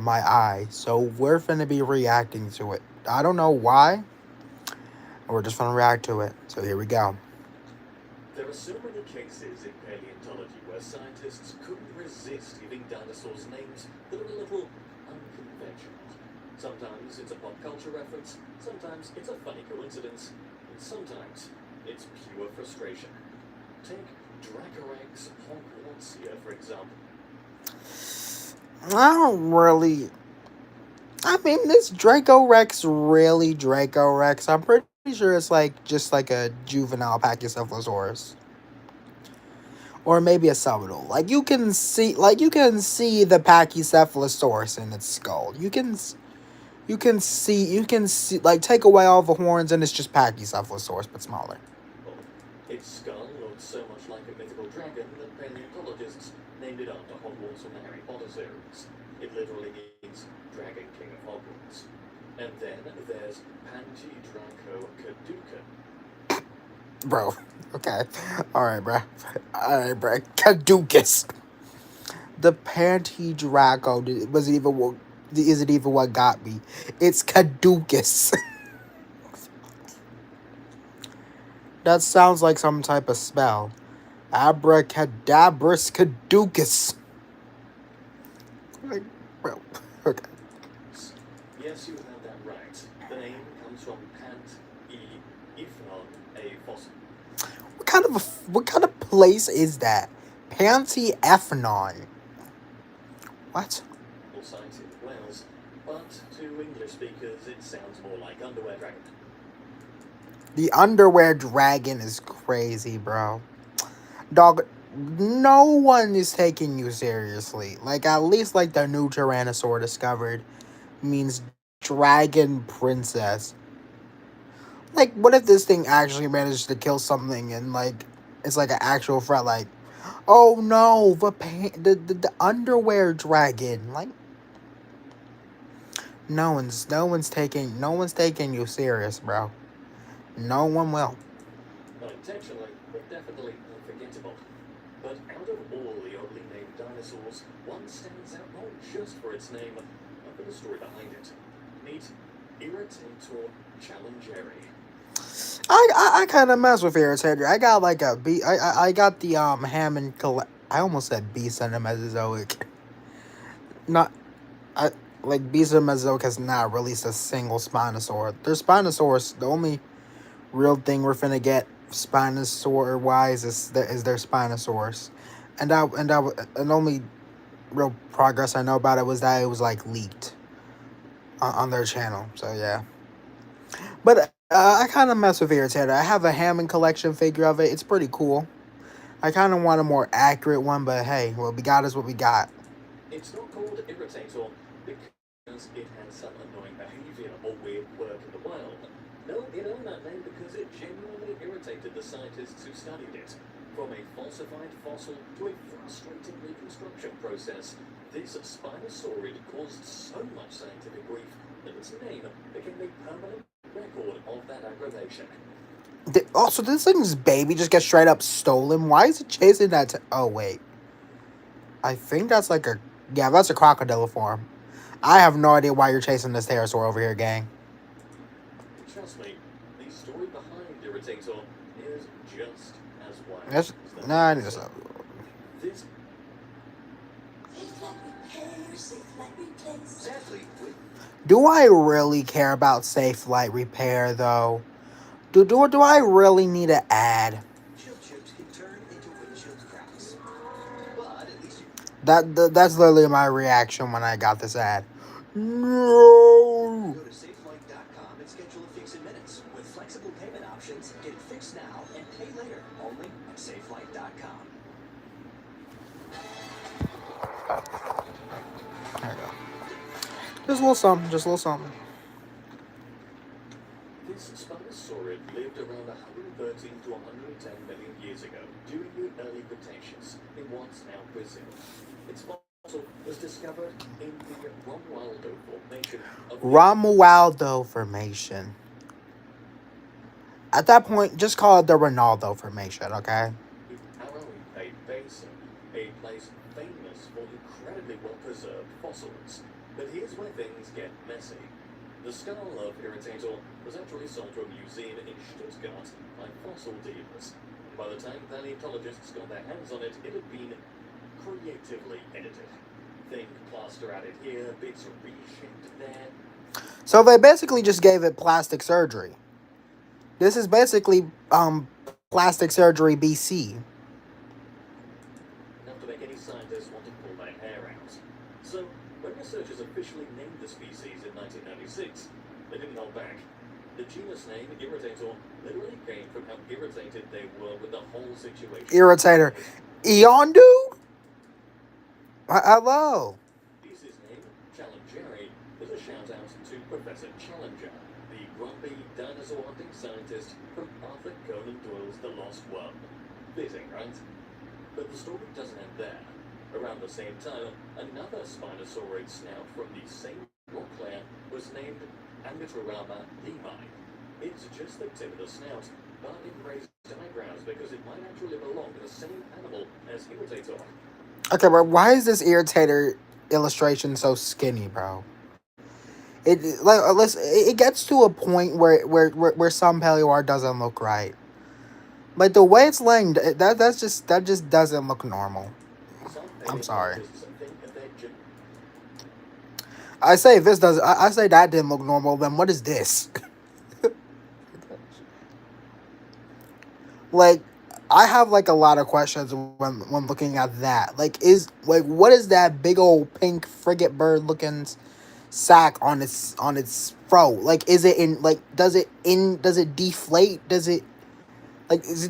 my eye. So we're finna be reacting to it. I don't know why. We're just gonna react to it. So here we go. There are so many cases in paleontology where scientists couldn't resist giving dinosaurs names that are a little unconventional. Sometimes it's a pop culture reference, sometimes it's a funny coincidence, and sometimes it's pure frustration. Take Dracorex hogwartsia, for example. I don't really. I mean, this Draco Rex really Draco Rex. I'm pretty sure it's like just like a juvenile Pachycephalosaurus, or maybe a subadult. Like you can see the Pachycephalosaurus in its skull. You can see like take away all the horns and it's just Pachycephalosaurus but smaller. Well, its skull looked so much like a mythical dragon that paleontologists named it after Hogwarts from the Harry Potter series. It literally means Dragon King of Hogwarts. And then there's Panty-Draco Caduca. Bro. Okay. Alright, bro. Alright, bro. Caducus. The Panty Draco was even what is it even what got me? It's Caducus. That sounds like some type of spell. Abracadabras Caducus. Like, bro. Okay. Yes, you have that right. The name comes from Pant-e-Ifnon, a fossil. What kind of place is that? Panty Ethnon. What? Site in Wales, but to English speakers it sounds more like underwear dragon. The underwear dragon is crazy, bro. Dog, no one is taking you seriously. Like, at least, like, the new Tyrannosaur discovered means dragon princess. Like, what if this thing actually managed to kill something and, like, it's like an actual threat? Like, oh no, the underwear dragon. Like, no one's taking you serious, bro. No one will. Not intentionally, but definitely unforgettable. But out of all the oddly named dinosaurs, one stands out not just for its name, but for the story behind it. Meet Irritator Challengeri. I kind of mess with Irritator. I got like a B. I got the Hammond collect. I almost said beast in the Mesozoic. Not I like beast in the Mesozoic has not released a single Spinosaur. Their Spinosaurus. The only real thing we're finna get Spinosaur wise is their Spinosaurus, and only real progress I know about it was that it was like leaked on their channel. So yeah, but I kind of mess with Irritator. I have a Hammond collection figure of it. It's pretty cool. I kind of want a more accurate one, but hey, what we got is what we got. It's not called Irritator because it has some annoying behavior or weird quirk in the wild. No, it earned that name because it genuinely irritated the scientists who studied it. From a falsified fossil to a frustrating reconstruction process, this Spinosaurid caused so much scientific grief that its name became a permanent record of that aggravation. Also, this thing's baby just gets straight up stolen. Why is it chasing that? Oh wait, I think that's like a that's a crocodile form. I have no idea why you're chasing this pterosaur over here, gang. Trust me, the story behind Irritator is just as wild That's as the nah. I name need to itself. stop. This sadly, Do I really care about safe light repair though? Do I really need to add shield chips can turn into windshield cracks. But at least you that's literally my reaction when I got this ad. No. go to safelight.com and schedule a fix in minutes. With flexible payment options, get it fixed now and pay later. Only at safelight.com. There we go. Just a little something. Just a little something. This Spinosaurid lived around 113 to 110 million years ago during the early Cretaceous in what's now Brazil. Its fossil was discovered in the Romualdo Formation of the Romualdo Formation. At that point, just call it the Ronaldo Formation, okay? Arawipe Basin, a place famous for incredibly well-preserved fossils. But here's where things get messy. The skull of Irritator was actually sold to a museum in Stuttgart by fossil dealers. By the time paleontologists got their hands on it, it had been creatively edited. Think plaster added here, bits reshaped there. So they basically just gave it plastic surgery. This is basically plastic surgery BC. Enough to make any scientist want to pull their hair out. So, when researchers officially named the species in 1996, they didn't hold back. The genus name, Irritator, literally came from how irritated they were with the whole situation. Irritator. Eondu? Hello. Species name, Challengeri, is a shout out to Professor Challenger, the grumpy dinosaur hunting scientist from Arthur Conan Doyle's The Lost World. Fitting, right? But the story doesn't end there. Around the same time, another Spinosaurid snout from the same rock layer was named Angatorama limi. It's just the tip of the snout, but it raised eyebrows because it might actually belong to the same animal as Irritator. Okay, but why is this Irritator illustration so skinny, bro? It gets to a point where some paleo art doesn't look right. Like the way it's laying, that just doesn't look normal. I'm sorry. I say if this does, I say that didn't look normal. Then what is this? Like, I have like a lot of questions when looking at that. Like, what is that big old pink frigate bird looking sack on its throat? Like, is it in like does it deflate? Is it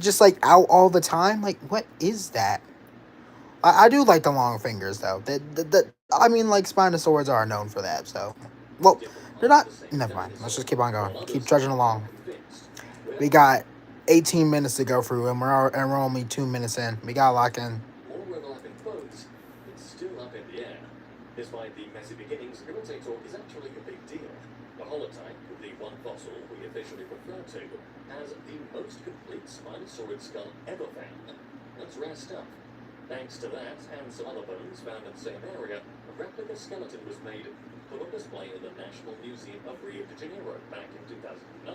just like out all the time? Like, what is that? I do like the long fingers though. I mean, like Spinosaurs are known for that. So, well, they're not. Never mind. Let's just keep on going. Keep trudging along. We got 18 minutes to go through, and we're only 2 minutes in. We gotta lock in. More overlapping bones, it's still up in the air. Despite the messy beginnings, Irritator is actually a big deal. The holotype, the one fossil we officially refer to, has the most complete Spinosaurid skull ever found. That's rare stuff. Thanks to that, and some other bones found in the same area, a replica skeleton was made and put on display in the National Museum of Rio de Janeiro back in 2009.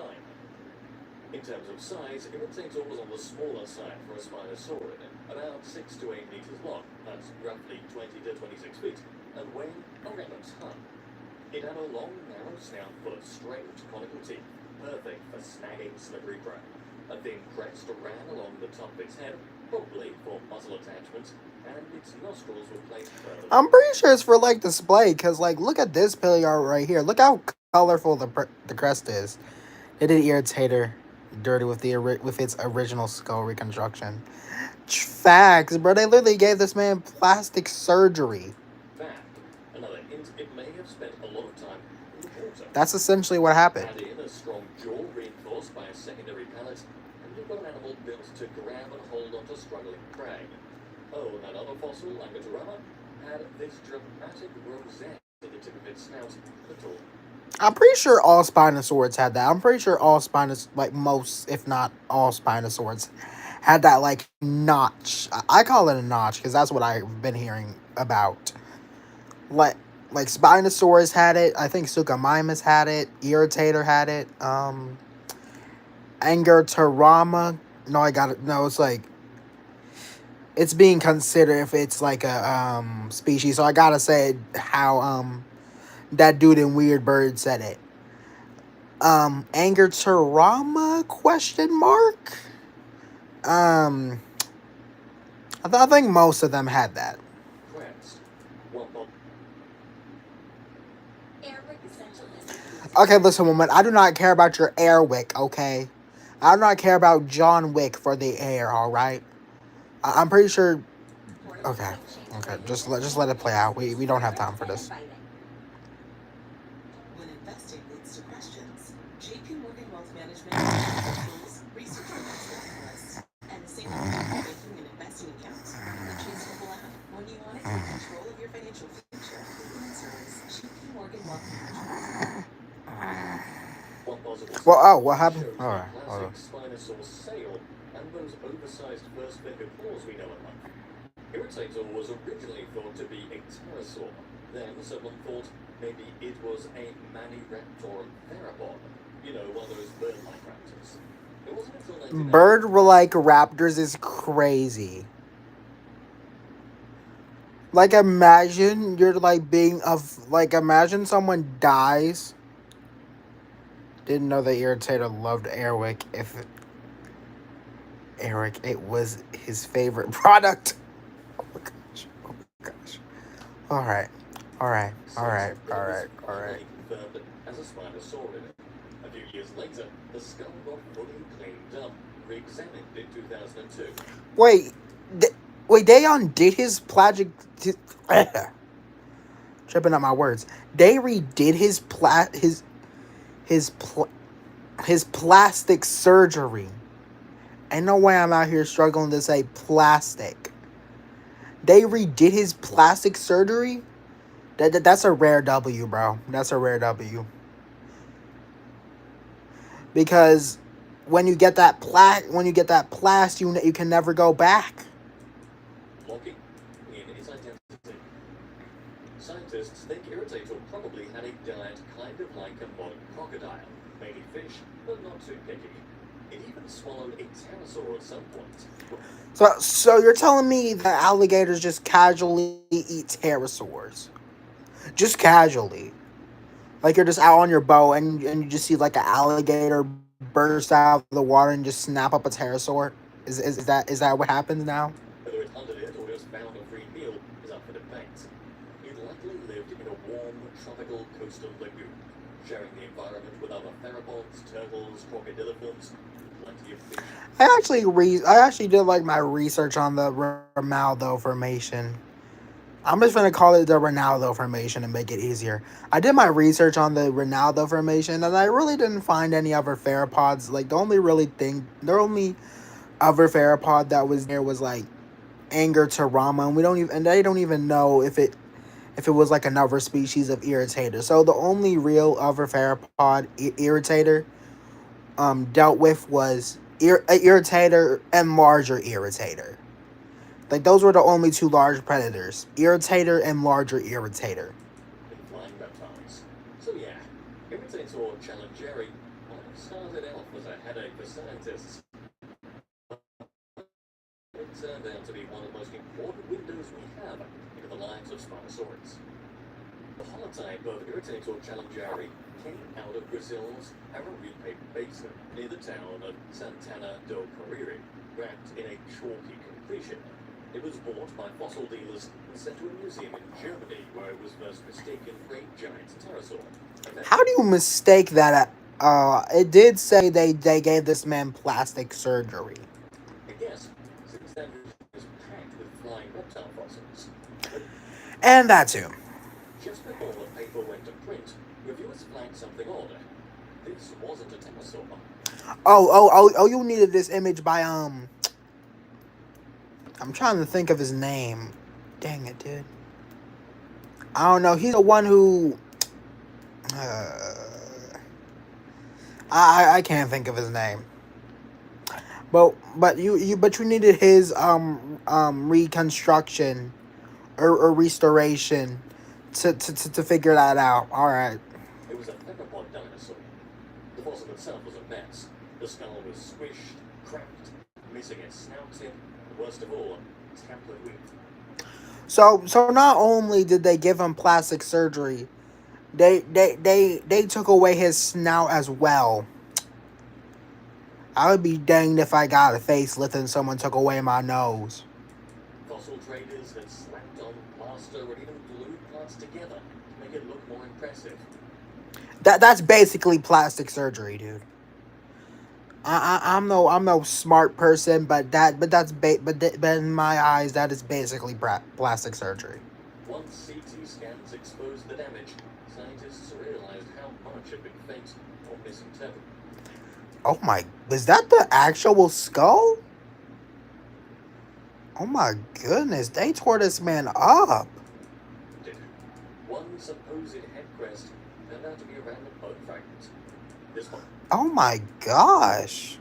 In terms of size, Irritator was on the smaller side for a Spinosaurid, about 6 to 8 meters long, that's roughly 20 to 26 feet, and weighing around a ton. It had a long, narrow snout full of strange conical teeth, perfect for snagging slippery prey. A thin crest ran along the top of its head, probably for muzzle attachment, and its nostrils were placed further. I'm pretty sure it's for like display, cause like look at this paleo art right here. Look how colorful the crest is. It did Irritator dirty with its original skull reconstruction. Facts, bro. They literally gave this man plastic surgery. Fact. Another hint, it may have spent a lot of time in the water. That's essentially what happened. Add in a strong jaw reinforced by a secondary palate, and you've got an animal built to grab and hold onto struggling prey. Oh, and that other fossil, Angatorama, had this dramatic rosette at the tip of its snout, the tall. I'm pretty sure all Spinosaurs had that. I'm pretty sure all most, if not all Spinosaurs, had that, like, notch. I call it a notch, because that's what I've been hearing about. Like Spinosaurus had it. I think Suchomimus had it. Irritator had it. Angatorama. No, I got it. No, it's like, it's being considered if it's like a species. So I gotta say how that dude in Weird Bird said it. Angatorama question mark? I think most of them had that. Okay, listen, woman. I do not care about your Airwick, okay? I do not care about John Wick for the air, alright? I'm pretty sure... Okay. Just let it play out. We don't have time for this. When investing leads to questions, JP Morgan Wealth Management tools, research analysts, and the same making an investing account. The Chase mobile app. When you want to take control of your financial future, the answer is JP Morgan Wealth Management. Well, what happened? All right. Spinosaurus sail and those oversized first finger claws we know and love. Irritator was originally thought to be a pterosaur. Then someone thought, Maybe it was a Maniraptor therapod. You know, one of those bird-like raptors. It wasn't until 1990. Bird-like raptors is crazy. Like, imagine you're like being of like imagine someone dies. Didn't know the Irritator loved Airwick. If Eric, it was his favorite product. Oh my gosh! Oh my gosh! All right, all right, all right, It all was right, all right. finally confirmed as a Spinosaurid. A few years later, the skull got fully cleaned up, re-examined in 2002. Wait, wait. They undid his plastic. Tripping up my words. They redid his pl- his plastic surgery. Ain't no way I'm out here struggling to say plastic. They redid his plastic surgery. That's a rare W, bro. That's a rare W. Because when you get that plast, you can never go back. Locking in its identity. Scientists think Irritator probably had a diet kind of like a modern crocodile, mainly fish, but not too picky. It even swallowed a pterosaur at some point. So you're telling me that alligators just casually eat pterosaurs? Just casually. Like you're just out on your boat and you just see like an alligator burst out of the water and just snap up a pterosaur? Is that what happens now? Whether it hunted it or just found a free meal is up for debate. It likely lived in a warm, tropical coastal lagoon, sharing the environment with other theropods, turtles, crocodiliforms, and plenty of fish. I actually did like my research on the Ronaldo formation. I'm just gonna call it the Ronaldo formation and make it easier. I did my research on the Ronaldo formation and I really didn't find any other theropods. Like the only other theropod that was there was like Anger Tarama, and they don't even know if it was like another species of Irritator. So the only real other theropod Irritator dealt with was Irritator and larger Irritator. Like those were the only two large predators: Irritator and larger Irritator. And flying reptiles. So yeah, Irritator challengeri might have started off as a headache for scientists. It turned out to be one of the most important windows we have into the lives of Spinosaurus. The holotype of Irritator challengeri came out of Brazil's Araripe Basin near the town of Santana do Cariri, wrapped in a chalky completion. It was bought by fossil dealers and sent to a museum in Germany where it was first mistaken for a giant pterosaur. How do you mistake that? It did say they gave this man plastic surgery. I guess, since that region is packed with flying reptile fossils. But And that too. just before the paper went to print, reviewers flagged something odd. This wasn't a pterosaur. You needed this image by I'm trying to think of his name. Dang it, dude. I don't know. He's the one who. Uh, I can't think of his name. But you needed his reconstruction or restoration to figure that out. All right. It was a pepperpot dinosaur. The fossil itself was a mess. The skull was squished, cracked, missing its snout tip, and worst of all, tampered with. So not only did they give him plastic surgery, they took away his snout as well. I would be danged if I got a facelift and someone took away my nose. Fossil traders had slapped on plaster or even glued parts together to make it look more impressive. That's basically plastic surgery, dude. I'm no smart person, but in my eyes that is basically plastic surgery. Once CT scans exposed the damage, scientists realized how much had been faked or misinterpreted. Oh my, is that the actual skull? Oh my goodness, they tore this man up. One supposed head crest turned out to be a random bone fragment. This one. Oh my gosh,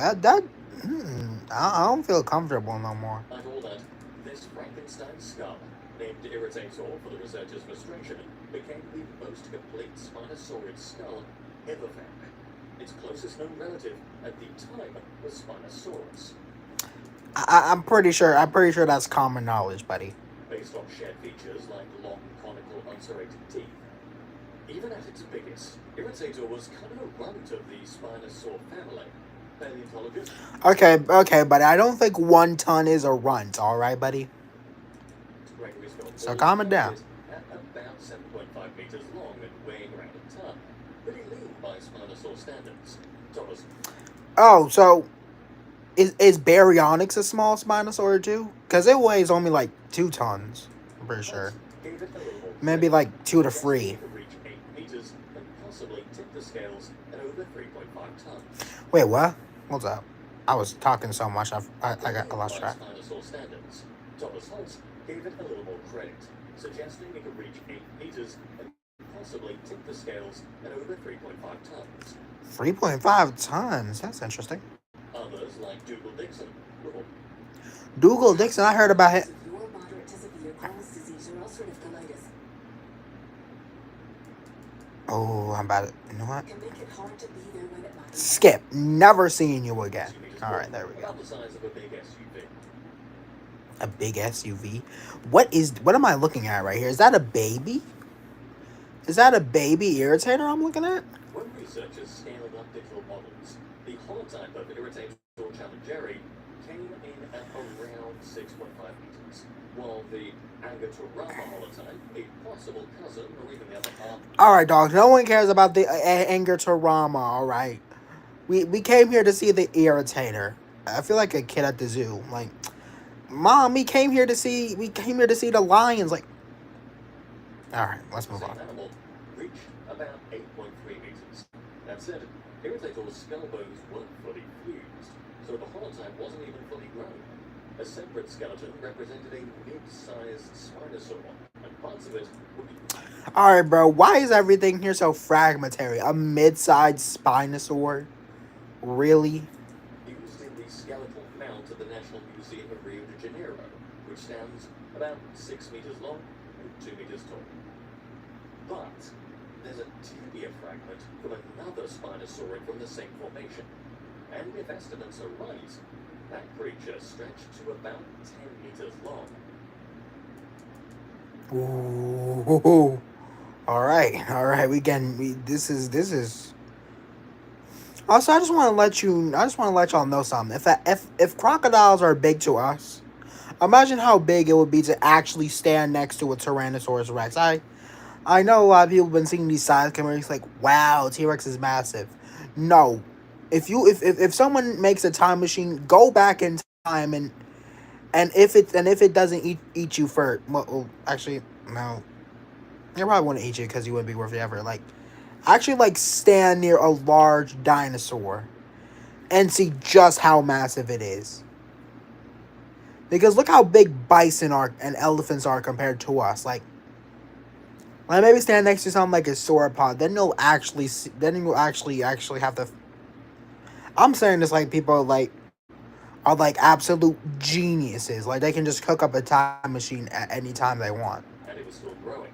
I don't feel comfortable no more. Like all that, this Frankenstein skull, named Irritator for the researcher's frustration, became the most complete Spinosaurid skull ever found. Its closest known relative at the time was Spinosaurus. I'm pretty sure. I'm pretty sure that's common knowledge, buddy. Based on shared features like long, conical, unserrated teeth. Even at its biggest, Irritator was kind of a runt of the Spinosaur family. Paleontologists Okay, buddy. I don't think 1 ton is a runt. All right, buddy. Gregory's got So calm it down. at about 7.5 meters long and weighing around a ton. Pretty lean by Spinosaur standards. Thomas Oh, so is Baryonyx a small Spinosaur too? Because it weighs only like 2 tons. I'm pretty sure. gave it a little more Maybe credit, like 2 to suggesting 3. it could reach 8 meters and possibly tip the scales at over 3.5 tons. Wait, what? What's up? I was talking so much. I lost track. Spinosaur standards. Thomas Holtz gave it a little more credit, suggesting it could reach 8 meters and possibly tip the scales at over 3.5 tons. 3.5 tons. That's interesting. Others, like Dougal Dixon, were Dougal Dixon. I heard about him. Severe, moderate to severe Crohn's disease or ulcerative colitis Oh, I'm about it. You know what? can make it hard to be there when it matters. Skip. Never seeing you again. 2 meters All right, long, there we go. about the size of a big SUV. A big SUV. What am I looking at right here? Is that a baby? Is that a baby Irritator I'm looking at? When researchers scaled up digital models, the holotype of Irritator challengeri came in at around 6.5 meters, while the Agatorama holotype, a possible cousin or even the other half, All right, dog. No one cares about the anger to Rama. All right. We came here to see the Irritator. I feel like a kid at the zoo. Like, Mom, we came here to see the lions. Like, all right, let's the move same on. animal, reached about 8.3 meters. That said, Irritator's skull bones weren't fully fused, so the holotype wasn't even fully grown. A separate skeleton represented a mid-sized Spinosaur, and parts of it would be All right, bro. Why is everything here so fragmentary? A mid-sized Spinosaur? Really? used in the skeletal mount at the National Museum of Rio de Janeiro, which stands about 6 meters long and 2 meters tall. But there's a tibia fragment from another Spinosaurid from the same formation. And if estimates are right, that creature stretched to about 10 meters long. Ooh. All right. This is. Also, I just want to let y'all know something. If crocodiles are big to us, imagine how big it would be to actually stand next to a Tyrannosaurus Rex. I know a lot of people have been seeing these size comparisons like, wow, T-Rex is massive. No. If someone makes a time machine, go back in time and if it doesn't eat you first, well, actually, no. It probably wouldn't eat you because you wouldn't be worth it ever. Like, actually, like, stand near a large dinosaur and see just how massive it is. Because look how big bison are and elephants are compared to us. Like maybe stand next to something like a sauropod. Then you'll actually have to. I'm saying this like people are like absolute geniuses. Like they can just cook up a time machine at any time they want. And it was still growing.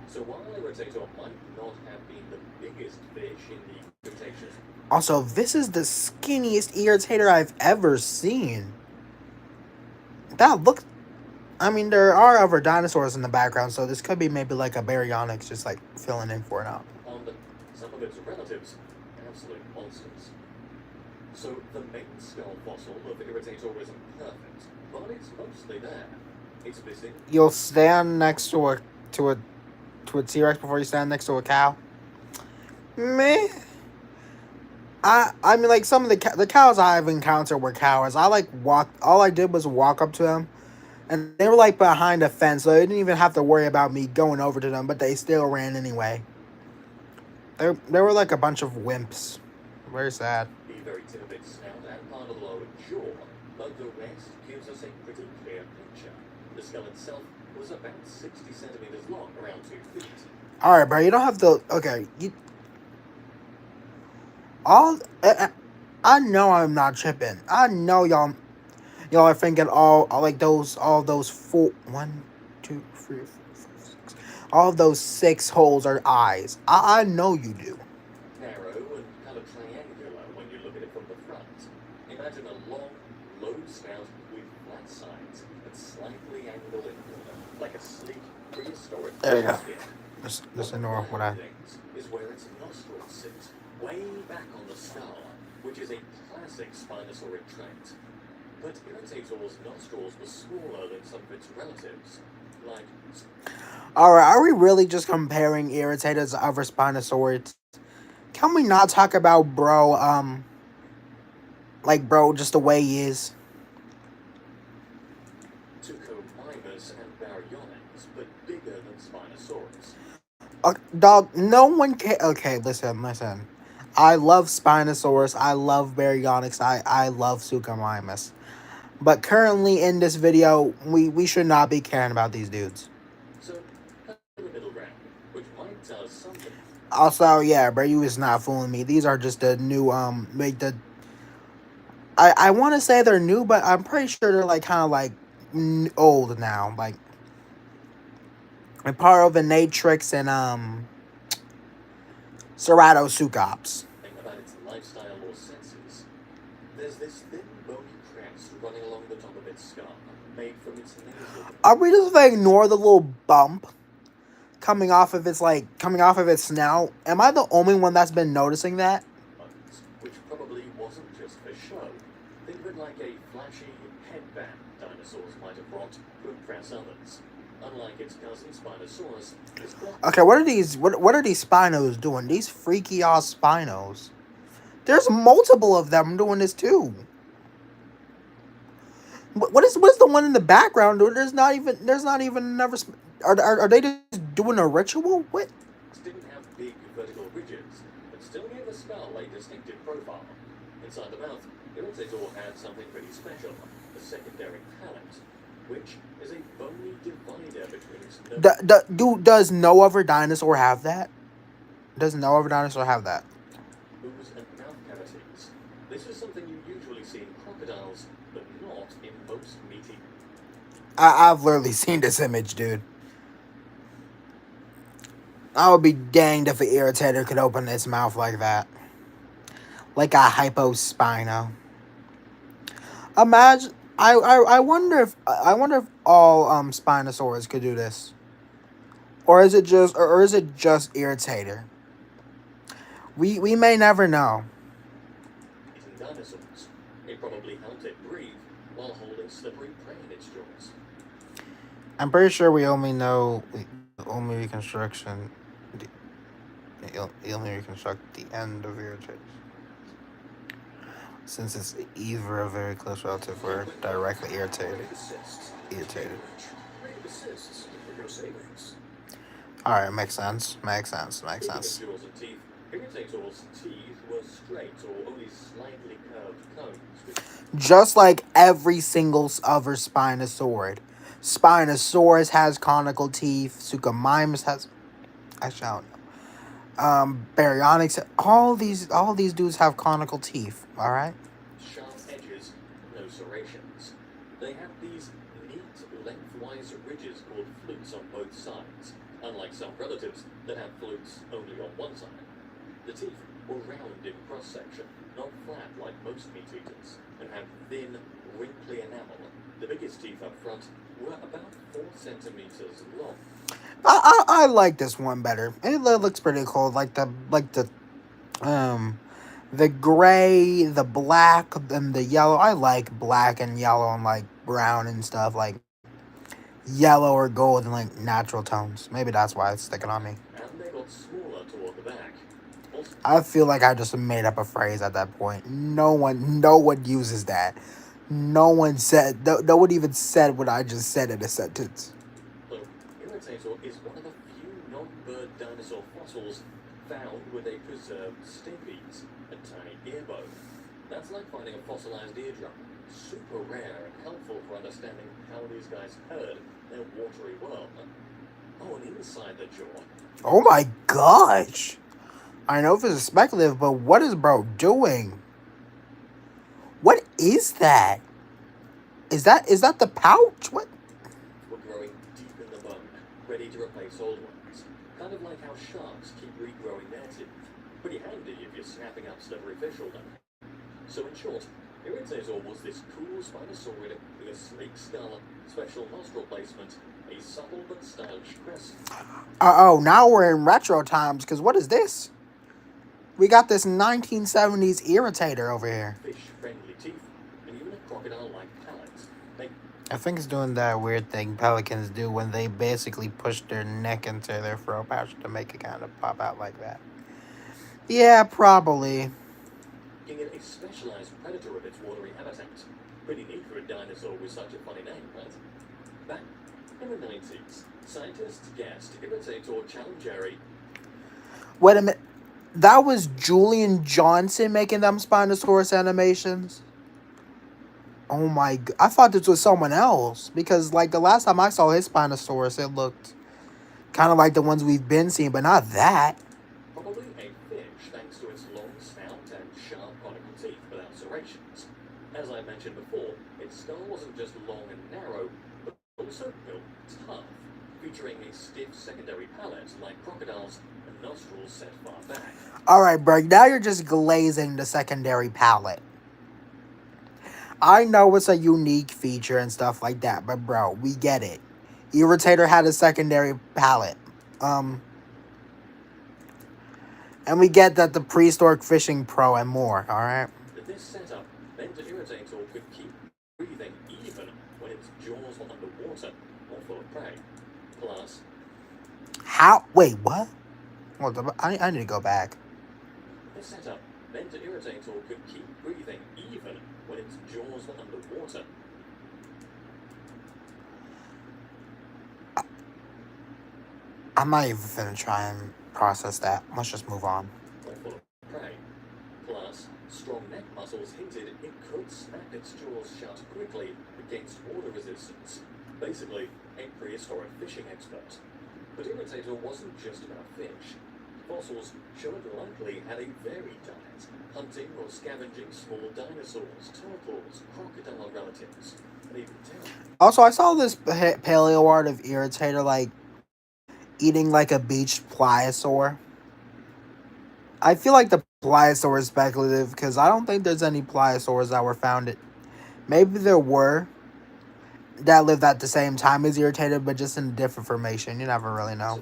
So while Irritator might not have been the biggest fish in the Cretaceous, Also, this is the skinniest Irritator I've ever seen. That looks. I mean, there are other dinosaurs in the background, so this could be maybe like a Baryonyx just like filling in for it out. on the, some of its relatives, absolute monsters. So the main skull fossil of Irritator isn't perfect, but it's mostly there. It's missing. You'll stand next to a T-Rex before you stand next to a cow. Meh. I mean like some of the cows I've encountered were cowards. All I did was walk up to them, and they were like behind a fence, so they didn't even have to worry about me going over to them. But they still ran anyway. They were like a bunch of wimps. Very sad. The very tip of its snout and part of the lower jaw, but the rest gives us a pretty clear picture. The skull itself was about 60 centimeters long, around 2 feet. All right, bro. You don't have to. Okay. I know I'm not tripping. I know y'all are thinking all those 4, 1, 2, 3, 4, 5, 6. all of those 6 holes are eyes. I know you do. Narrow and kind of triangular when you look at it from the front. Imagine a long, low snout with flat sides and slightly angled in, like a sleek, prehistoric There you go. skin. Just One ignore of the what I. things is where its nostrils sit, way back on the skull, which is a classic Spinosaurid trait. But Irritator's nostrils were smaller than some of its relatives, like Alright, are we really just comparing Irritators to other Spinosaurids? Can we not talk about bro, like bro, just the way he is? Tucomimus and Baryonyx, but bigger than Spinosaurus. Dog, no one can. Okay, listen. I love Spinosaurus. I love Baryonyx. I love Suchomimus. But currently in this video, we should not be caring about these dudes. So, kind of the middle ground, which might tell us something. Also, yeah, bro, you is not fooling me. These are just the new like the. I want to say they're new, but I'm pretty sure they're like kind of like old now, like part of the Natrix and Ceratosuchops. About its lifestyle or senses. There's this thin bony crest running along the top of its skull, made from its nasal Are we just gonna ignore the little bump coming off of its snout? Am I the only one that's been noticing that? buttons, which probably wasn't just for show. Think of it like a flashy headband dinosaurs might have brought to impress others. Unlike its cousin Spinosaurus, it's got Okay, what are these Spinos doing? These freaky ass Spinos. There's multiple of them doing this too. What is the one in the background doing? There's not even another. Are they just doing a ritual? What? didn't have big vertical ridges, but still gave the skull a distinctive profile. Inside the mouth, Irritator had something pretty special, a secondary palate, which is a bony divider between its Does no other dinosaur have that? Does no other dinosaur have that? nose and mouth cavities. This is something you usually see in crocodiles, but not in most meaty. I've literally seen this image, dude. I would be danged if an Irritator could open its mouth like that. Like a hypospino. Imagine. I wonder if all Spinosaurs could do this, or is it just Irritator? We may never know. Eating dinosaurs. It probably helped it breathe while holding slippery prey in its jaws. I'm pretty sure we only know only reconstruction. The only reconstruct the end of Irritator. Since it's either a very close relative or directly irritated. Alright, makes sense. Speaking of jaws and teeth, Irritator's teeth were straight or only slightly curved cones, which Just like every single other Spinosaurid. Spinosaurus has conical teeth. Suchomimus has. Actually, I don't know. Baryonyx. All these dudes have conical teeth. All right. sharp edges, no serrations. They have these neat lengthwise ridges called flutes on both sides, unlike some relatives that have flutes only on one side. The teeth were round in cross-section, not flat like most meat eaters, and had thin, wrinkly enamel. The biggest teeth up front were about 4 centimeters long. I like this one better. It looks pretty cool. The gray, the black, and the yellow. I like black and yellow and like brown and stuff, like yellow or gold and like natural tones. Maybe that's why it's sticking on me. And they got smaller toward the back. Also, I feel like I just made up a phrase at that point. No one uses that. No one even said what I just said in a sentence. look, Irritator is one of the few non-bird dinosaur fossils found with a preserved stapes, a tiny ear bone. That's like finding a fossilized eardrum. Super rare and helpful for understanding how these guys heard their watery world. Oh, and inside the jaw, Oh my gosh. I know this is speculative, but what is bro doing? What is that? Is that the pouch? What? were growing deep in the bone, ready to replace old ones. kind of like how sharks keep regrowing their teeth. Pretty handy if you're snapping up slippery fish all day. So in short, Irritator was this cool Spinosaurid with a sleek skull, special nostril placement, a subtle but stylish crest. Oh, now we're in retro times, because what is this? We got this 1970s Irritator over here. Fish-friendly teeth, and even a crocodile-like palate. I think it's doing that weird thing pelicans do when they basically push their neck into their throat pouch to make it kind of pop out like that. Yeah, probably. Making it a specialized predator of its watery habitat. Pretty neat for a dinosaur with such a funny name, right? Back in the 90s, scientists guessed Irritator challengeri. Wait a minute. That was Julian Johnson making them Spinosaurus animations? Oh my god. I thought this was someone else. Because, like, the last time I saw his Spinosaurus, it looked kind of like the ones we've been seeing, but not that. Probably a fish thanks to its long snout and sharp conical teeth without serrations. As I mentioned before, its skull wasn't just long and narrow, but also built tough, featuring a stiff secondary palate like crocodiles and nostrils set far back. Alright, Berg, now you're just glazing the secondary palate. I know it's a unique feature and stuff like that, but bro, we get it. Irritator had a secondary palate. And we get that the prehistoric fishing pro and more, alright? This setup meant the Irritator could keep breathing even when its jaws were underwater or full of prey. Plus, How? Wait, what? I need to go back. this setup meant the Irritator could keep breathing even when its jaws were underwater. I'm not even finna try and process that. Let's just move on. Or full of prey. Plus, strong neck muscles hinted it could snap its jaws shut quickly against water resistance. Basically, a prehistoric fishing expert. But Irritator wasn't just about fish. Fossils show it likely had a varied diet, hunting or scavenging small dinosaurs, turtles, crocodile relatives, and even tail. Also, I saw this paleo art of Irritator, like, eating like a beached pliosaur. I feel like the pliosaur is speculative, because I don't think there's any pliosaurs that were found. Maybe there were that lived at the same time as Irritator, but just in a different formation. You never really know.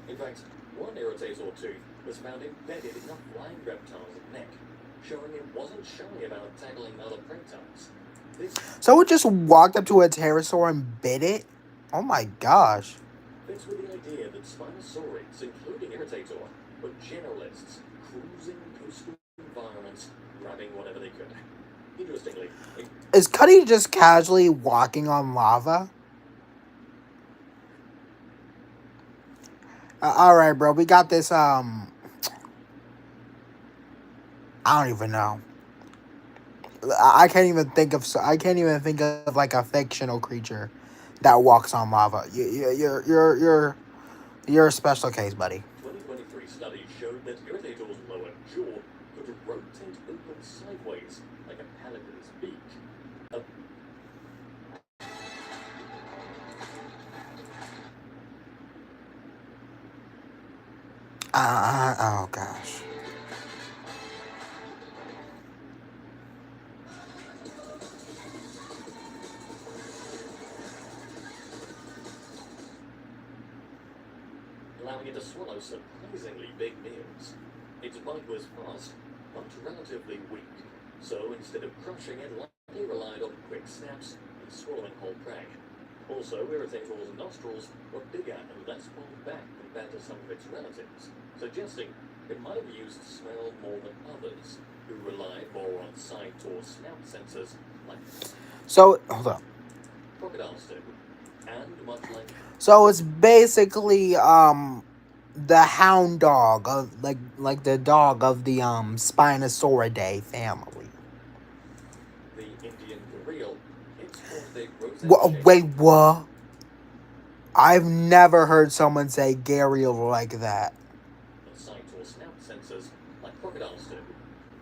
In fact, one Irritator tooth was found embedded in a flying reptile's neck, showing it wasn't shy about tackling other prey types. This So it just walked up to a pterosaur and bit it? Oh my gosh. fits with the idea that Spinosaurids, including Irritator, were generalists, cruising coastal environments, grabbing whatever they could. Interestingly, Is Cuddy just casually walking on lava? Alright, bro. We got this, I don't even know. I can't even think of like a fictional creature that walks on lava. You're a special case, buddy. 2023 studies showed that Irritator's lower jaw could rotate open sideways like a pelican's beak. Oh gosh. Allowing it to swallow surprisingly big meals. Its bite was fast, but relatively weak, so instead of crushing it, likely relied on quick snaps and swallowing whole prey. Also, Irritator's nostrils were bigger and less pulled back compared to some of its relatives, suggesting it might have used smell more than others, who relied more on sight or snout sensors like So hold on. crocodiles do. And much like So it's basically the hound dog of like the dog of the Spinosauridae family. the Indian gharial, its big rosette Wait, what? I've never heard someone say gharial like that. sight or snout sensors like crocodiles do.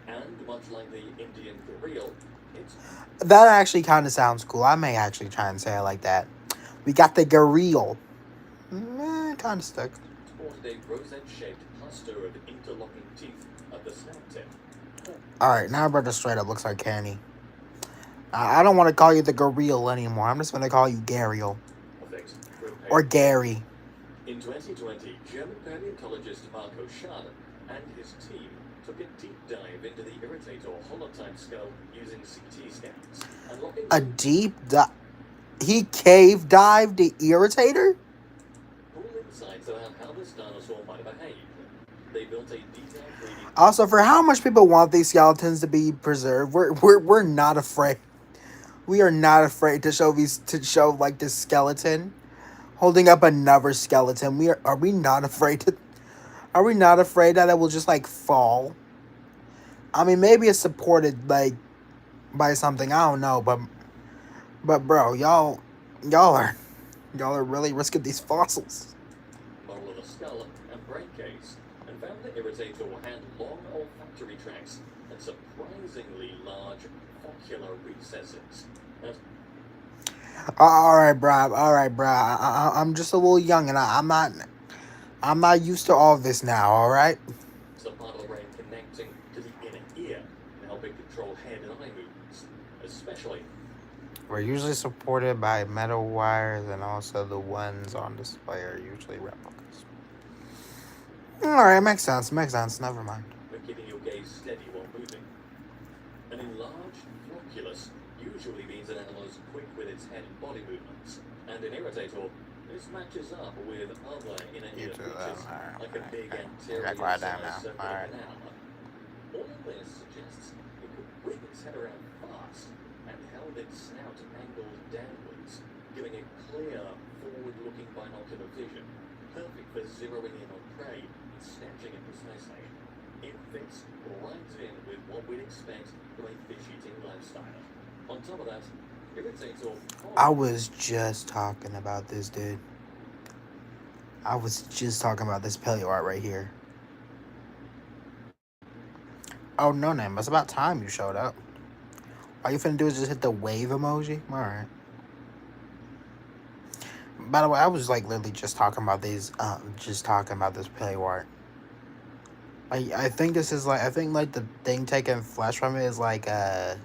And much like the Indian gharial, its That actually kind of sounds cool. I may actually try and say it like that. We got the gharial. Kind of stuck. sport find a rosette-shaped cluster of interlocking teeth at the snout tip. Alright, now brother straight up looks like Kenny. I don't want to call you the Gorilla anymore. I'm just going to call you Gariel. Perfect for a Or pale- Gary. In 2020, German paleontologist Marco Schade and his team took a deep dive into the Irritator holotype skull using CT scans, unlocking A deep dive. He cave dived the Irritator? cool insights about how this dinosaur might have behaved. They built a detailed 3D Also, for how much people want these skeletons to be preserved, we're not afraid. We are not afraid to show like this skeleton holding up another skeleton. Are we not afraid to? Are we not afraid that it will just like fall? I mean, maybe it's supported like by something, I don't know, but bro, y'all are really risking these fossils. model of the skull and brain case, and found the Irritator had long olfactory tracts and surprisingly large ocular recesses. Now, All right, bro. All right, bro. I'm just a little young, and I'm not used to all this now. All right. it's the part of the brain connecting to the inner ear and helping control head and eye movements, especially We're usually supported by metal wires, and also the ones on display are usually replicas. All right, makes sense. Makes sense. Never mind. when keeping your gaze steady while moving. An enlarged flocculus usually means an animal is quick with its head and body movements, and in Irritator, this matches up with other inner You ear do features, that. like a big Okay. anterior Got quiet down now. semicircular All right. canal. All of this suggests it could whip its head around fast and held its snout angled downwards, giving it clear, forward-looking binocular vision, perfect for zeroing in on prey and snatching it precisely. It fits right in with what we'd expect from a fish-eating lifestyle. On top of that, Irritator I was just talking about this, dude. I was just talking about this paleo art right here. Oh, no, name. It's about time you showed up. All you finna do is just hit the wave emoji? Alright. By the way, I was like literally just talking about this paleo art. I think this is like, I think like the thing taking flesh from it is like, said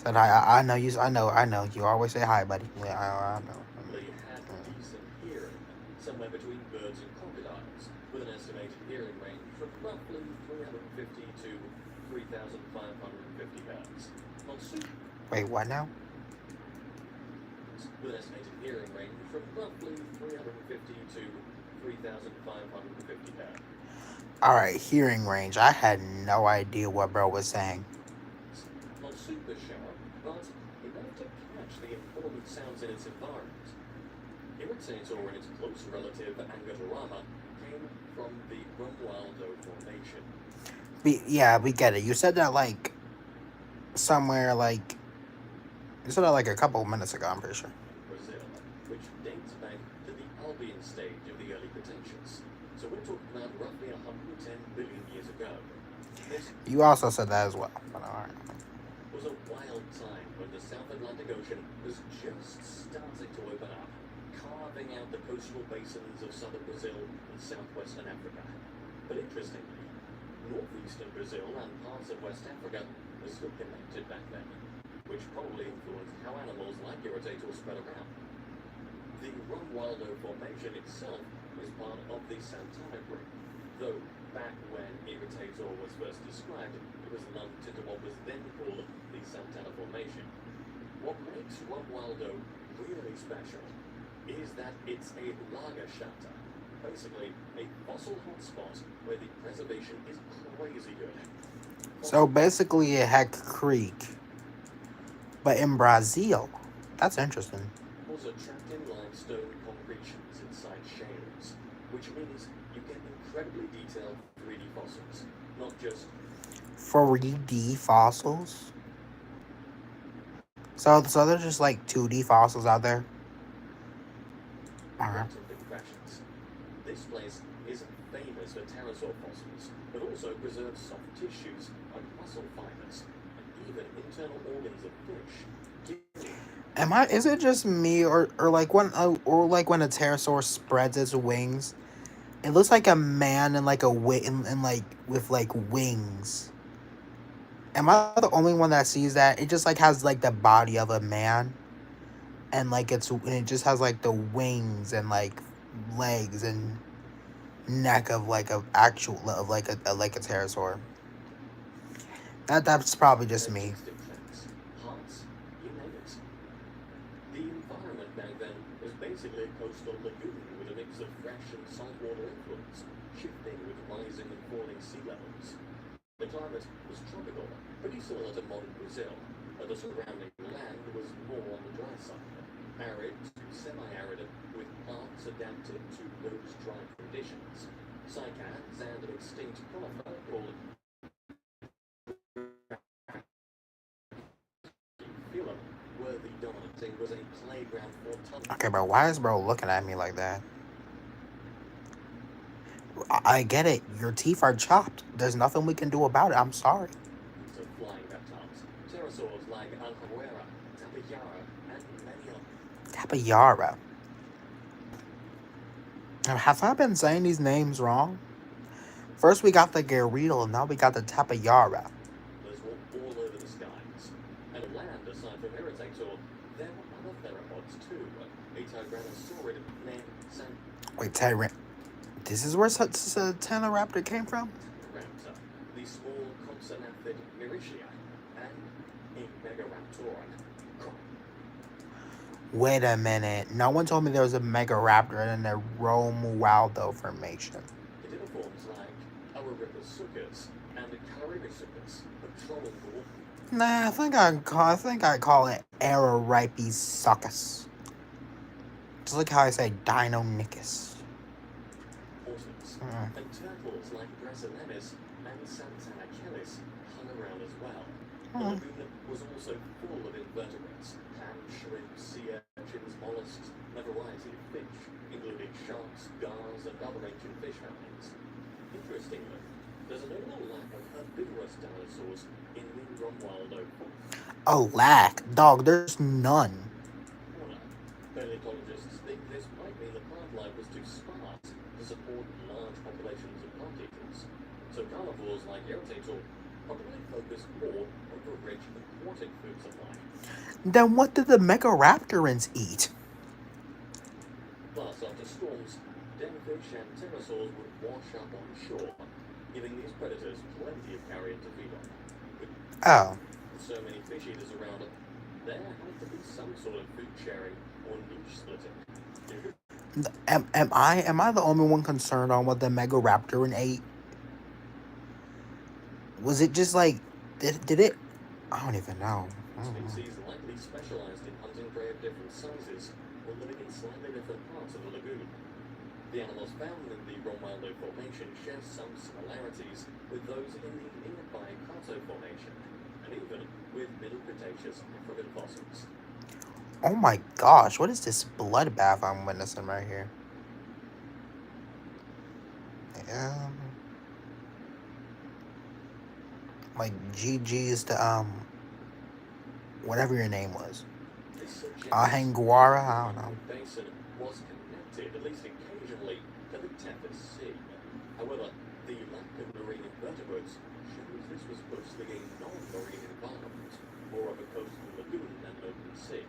hi. I know you, I know. You always say hi, buddy. Yeah, I know. they had decent hearing, somewhere between birds and crocodiles, with an estimated hearing range from roughly 350 to 3,550 hertz. On super Wait, what now? with an estimated hearing range from roughly 350 to 3,550 hertz. Alright, hearing range. I had no idea what bro was saying. Not super sharp, but enough to catch the important sounds in its environment. Irritator and its close relative Angatorama came from the Romualdo Formation. Yeah, we get it. You said that like somewhere like you said that like a couple minutes ago, I'm pretty sure. Brazil, which dates back to the Albian stage of the early Cretaceous. So we're talking about roughly 110 billion years ago. This You also said that as well. But alright. was a wild time when the South Atlantic Ocean was just starting to open up, carving out the coastal basins of southern Brazil and southwestern Africa. But interestingly, northeastern Brazil and parts of West Africa were still connected back then, which probably influenced how animals like Irritator spread around. The Romualdo Formation itself was part of the Santana Group, though back when Irritator was first described, it was lumped into what was then called the Santana Formation. What makes Romualdo really special is that it's a Lagerstätte, basically a fossil hotspot where the preservation is crazy good. So basically a Heck Creek. But in Brazil. That's interesting. Fossils are trapped in limestone concretions inside shales, which means you get incredibly detailed 3D fossils, not just 3D fossils? So there's just like 2D fossils out there? Alright. quantum impressions. This place is famous for pterosaur fossils, but also preserves soft tissues like muscle fibers and even internal organs of fish. Is it just me or like when a pterosaur spreads its wings It looks like a man in like a in like with like wings. Am I the only one that sees that? It just like has like the body of a man, and like it just has like the wings and like legs and neck of like a actual of like a pterosaur. That's probably just me. Majestic tracks, hearts, you name it. The environment back then was basically a coastal lagoon with a mix of fresh and saltwater influence, shifting with rising and falling sea levels. The climate was tropical, pretty similar to modern Brazil, but the surrounding land was more on the dry side, arid to semi-arid, with plants adapted to those dry conditions. Cycads and an extinct conifer called Phylum were the dominant. It was a playground for tons Okay, bro. Why is bro looking at me like that? I get it. Your teeth are chopped. There's nothing we can do about it. I'm sorry. of flying reptiles. Pterosaurs like Alcahuera, Tapajara, and many others. Tapayara. Have I been saying these names wrong? First we got the Garrido, and now we got the Tapayara. Those were all over the skies. And on land, aside from Irritator, there were other theropods too. A Tyrannosaurid named Wait, Tyrant. This is where Tenoraptor came from? Santaraptor, the small consonanthid Miricia, and a Megaraptoran. Wait a minute. No one told me there was a Megaraptor in the Romualdo Formation. Echinoforms like Auroripus and Caribisuchus, a troll dwarf. Nah, I think I call it Aroripisuchus. Just like how I say Deinonychus. Horses, and turtles like Brasilemis and Santanachelis hung around as well. The lagoon was also full of invertebrates, ham, shrimp, sea urchins, mollusks, and a variety of fish, including sharks, gars, and other ancient fish families. Interestingly, there's a notable lack of herbivorous dinosaurs in the Romualdo A lack. Dog, there's none. fauna. Paleontologists think this might mean the plant life was too sparse to support large populations of plant eaters. So carnivores like Irritator probably focused more on the rich aquatic food supply. Then what did the Megaraptorans eat? Plus, after storms, denfish and pterosaurs would wash up on shore, giving these predators plenty of carrion to feed on. Oh. With so many fish eaters around, there had to be some sort of food sharing or niche splitting. Am I the only one concerned on what the Megaraptoran ate? Was it just like did it? I don't even know. Species likely specialized in hunting prey of different sizes or living in slightly different parts of the lagoon. The animals found in the Romualdo Formation share some similarities with those in the nearby Cato Formation, and even with Middle Cretaceous African fossils. Oh my gosh, what is this bloodbath I'm witnessing right here? Like GG's to whatever your name was. Ahenguara, I don't know. The basin was connected, at least occasionally, to the Tethys Sea. However, the lack of marine invertebrates shows this was mostly a non-marine environment, more of a coastal lagoon than an open sea.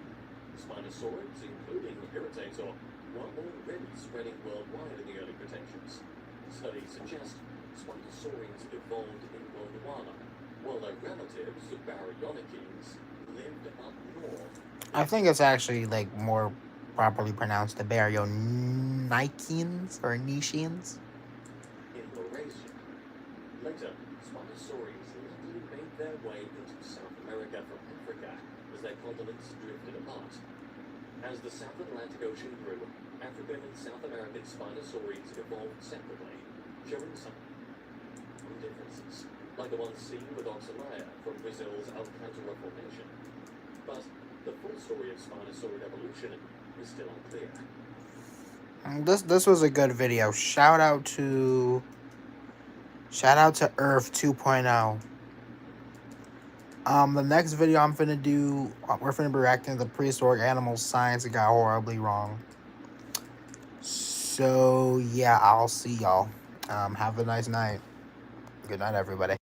Spinosaurids, including Irritator, were already spreading worldwide in the early Cretaceous. Studies suggest Spinosaurids evolved in Gondwana, while their relatives, Baryonyches, lived up north. I think it's actually like more properly pronounced the Baryonychians or Nishians. In Laurasia. Later, Spinosaurids likely made their way into South America from Africa as their continents drifted apart. As the South Atlantic Ocean grew, African and South American Spinosaurids evolved separately, showing some differences, like the ones seen with Oxalaya from Brazil's Alcantara Formation. But the full story of Spinosaurid evolution is still unclear. This was a good video. Shout out to Earth 2.0. The next video I'm finna do, we're finna be reacting to the prehistoric animal science. It got horribly wrong. So yeah, I'll see y'all. Have a nice night. Good night, everybody.